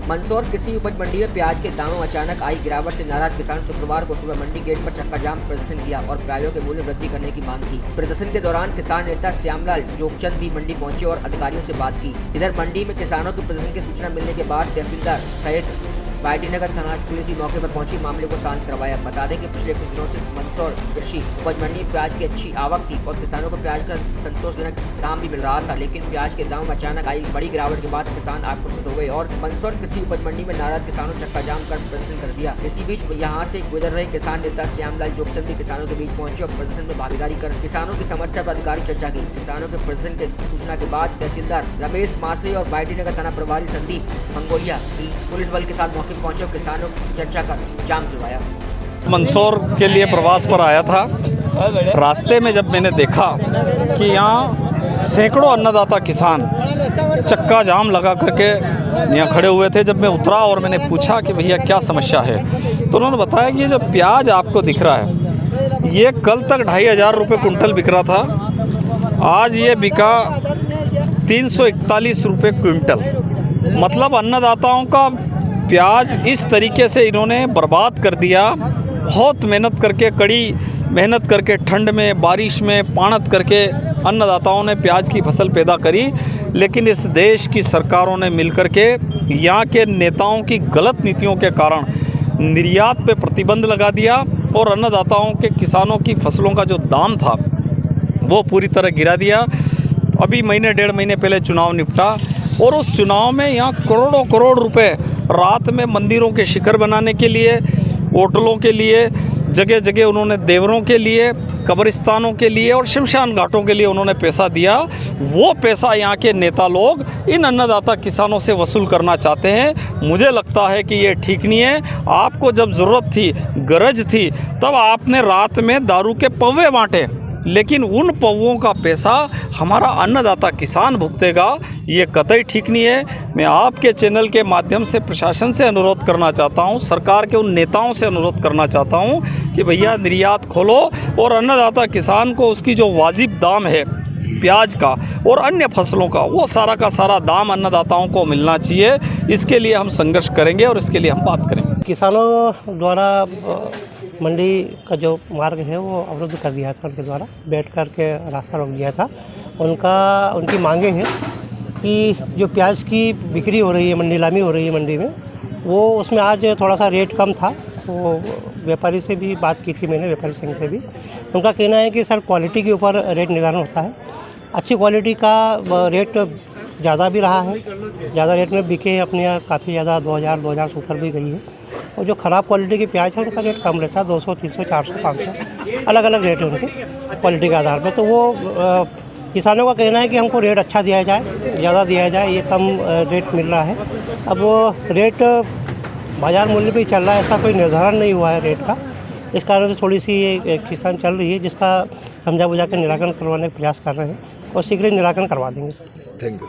मंदसौर कृषि उपज मंडी में प्याज के दामों में अचानक आई गिरावट से नाराज किसान शुक्रवार को सुबह मंडी गेट पर चक्का जाम प्रदर्शन किया और प्याजों के मूल्य वृद्धि करने की मांग की। प्रदर्शन के दौरान किसान नेता श्यामलाल जोगचंद भी मंडी पहुंचे और अधिकारियों से बात की। इधर मंडी में किसानों के प्रदर्शन की सूचना मिलने के बाद तहसीलदार सहित बायडीनगर थाना पुलिस भी मौके पर पहुंची मामले को शांत करवाया। बता दें कि पिछले कुछ दिनों से मंदसौर कृषि उपज मंडी में प्याज की अच्छी आवक थी और किसानों को प्याज का संतोषजनक दाम भी मिल रहा था, लेकिन प्याज के दाम में अचानक आई बड़ी गिरावट के बाद किसान आक्रोशित हो गए और मंदसौर कृषि उपज मंडी में नाराज किसानों चक्का जाम कर प्रदर्शन कर दिया। इसी बीच यहां से गुजर रहे किसान नेता श्यामलाल जोगचंद भी किसानों के बीच पहुंचे और प्रदर्शन में भागीदारी कर किसानों की समस्या पर अधिकारी चर्चा की। किसानों के प्रदर्शन की सूचना के बाद तहसीलदार रमेश मासरे और बायडीनगर थाना प्रभारी संदीप मंगोलिया भी पुलिस बल के साथ मौके पहुंचे और किसानों से चर्चा कर जाम खुलवाया। मंदसौर के लिए प्रवास पर आया था। रास्ते में जब मैंने देखा कि यहाँ सैकड़ों अन्नदाता किसान चक्का जाम लगा करके यहाँ खड़े हुए थे, जब मैं उतरा और मैंने पूछा कि भैया क्या समस्या है, तो उन्होंने बताया कि ये जो प्याज आपको दिख रहा है ये कल तक 2,500 रुपये कुंटल बिक रहा था, आज ये बिका 341 रुपये क्विंटल। मतलब अन्नदाताओं का प्याज इस तरीके से इन्होंने बर्बाद कर दिया। बहुत मेहनत करके, कड़ी मेहनत करके, ठंड में, बारिश में, पाणत करके अन्नदाताओं ने प्याज की फसल पैदा करी, लेकिन इस देश की सरकारों ने मिलकर के यहाँ के नेताओं की गलत नीतियों के कारण निर्यात पे प्रतिबंध लगा दिया और अन्नदाताओं के, किसानों की फसलों का जो दाम था वो पूरी तरह गिरा दिया। अभी महीने 1.5 महीने पहले चुनाव निपटा और उस चुनाव में यहाँ करोड़ों करोड़ रुपए रात में मंदिरों के शिखर बनाने के लिए, होटलों के लिए, जगह जगह उन्होंने देवरों के लिए, कब्रिस्तानों के लिए और शमशान घाटों के लिए उन्होंने पैसा दिया। वो पैसा यहाँ के नेता लोग इन अन्नदाता किसानों से वसूल करना चाहते हैं। मुझे लगता है कि ये ठीक नहीं है। आपको जब ज़रूरत थी, गरज थी, तब आपने रात में दारू के पौवे बांटे, लेकिन उन पौवों का पैसा हमारा अन्नदाता किसान भुगतेगा, ये कतई ठीक नहीं है। मैं आपके चैनल के माध्यम से प्रशासन से अनुरोध करना चाहता हूं, सरकार के उन नेताओं से अनुरोध करना चाहता हूं कि भैया निर्यात खोलो और अन्नदाता किसान को उसकी जो वाजिब दाम है प्याज का और अन्य फसलों का, वो सारा का सारा दाम अन्नदाताओं को मिलना चाहिए। इसके लिए हम संघर्ष करेंगे और इसके लिए हम बात करेंगे। किसानों द्वारा मंडी का जो मार्ग है वो अवरुद्ध कर दिया था, उनके द्वारा बैठ कर के रास्ता रोक दिया था। उनकी मांगे हैं कि जो प्याज की बिक्री हो रही है, नीलामी हो रही है मंडी में, वो उसमें आज थोड़ा सा रेट कम था। वो व्यापारी से भी बात की थी मैंने, व्यापारी संघ से भी। उनका कहना है कि सर क्वालिटी के ऊपर रेट निर्धारण होता है, अच्छी क्वालिटी का रेट ज़्यादा भी रहा है, ज़्यादा रेट में बिके अपने यहाँ काफ़ी ज़्यादा 2,000 से ऊपर भी गई है। और जो ख़राब क्वालिटी की प्याज है उनका रेट कम रहता है, 200, 300, 400, 500 अलग अलग रेट है उनके क्वालिटी के आधार पर। तो वो किसानों का कहना है कि हमको रेट अच्छा दिया जाए, ज़्यादा दिया जाए, ये कम रेट मिल रहा है। अब वो रेट बाज़ार मूल्य पे चल रहा है, ऐसा कोई निर्धारण नहीं हुआ है रेट का। इस कारण से थोड़ी सी ये किसान चल रही है, जिसका समझा बुझा कर निराकरण करवाने का प्रयास कर रहे हैं और शीघ्र निराकरण करवा देंगे। Thank you.